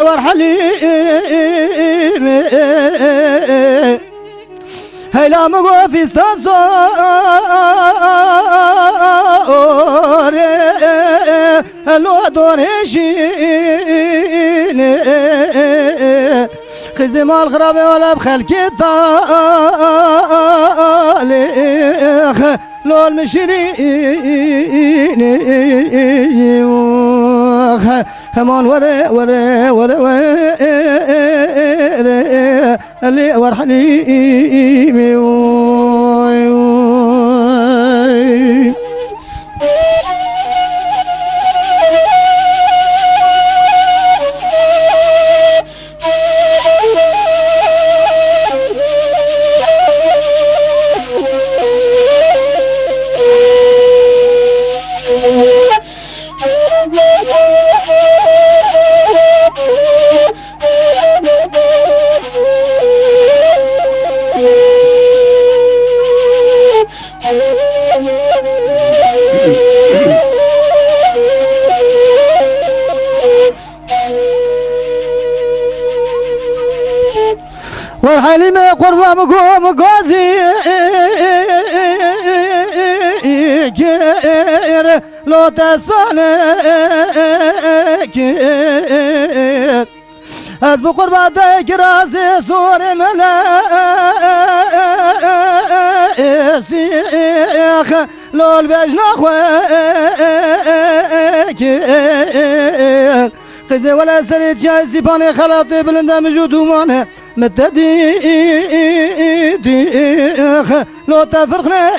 والحليم هيلا مقوفي استنصار لو دوريشين خزم الغراب ولا بخلقي طالخ لو المشرين همان ورا ورا ورا اللي ورحني والحليم قربة مقوزي كير لو تسالك أزبو قربة ديك راسي صور ملاسيخ لو البجنا خويك قزي ولا سريت جاي سيباني خلاطي بلندا مجودو مانه متدي ديخ لو تفرقنا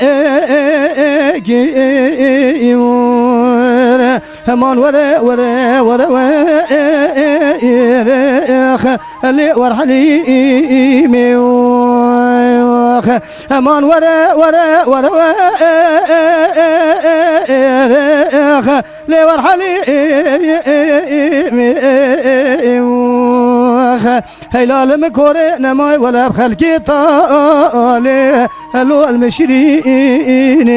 همان ورا ورا ورا اللي ورحلي همان ورا ورا ورا اللي ورحلي هيلال مكوري نماي ولا بخلقي طالي هلو المشرين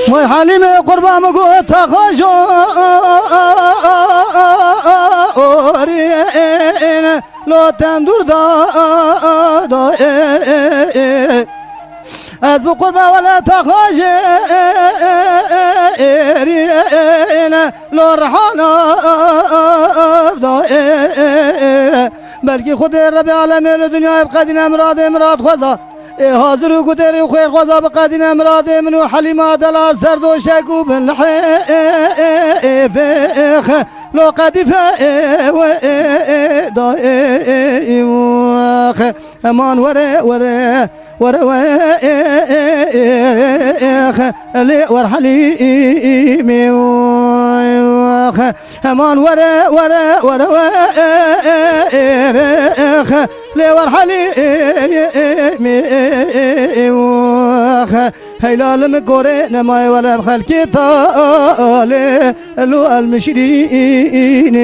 موي حليم قربة مقوت خجورين لو تندور دا أزبو قربة ولا تخجرين لو رحانا دا بلكي خود رب العالمين الدنيا يبقى دينا مراد خوزا حاضر قدر خير خوزا بقى دينا مراد منو حليمة دلا سرد وشاكو بالحيفخ لو قدفة دائمخ امان ورا ورا ورا اللي ورحلي امان ورا ورا ورا لي ورحلي هيلال مقوري نماي ولا بخلقي طالي لو المشرين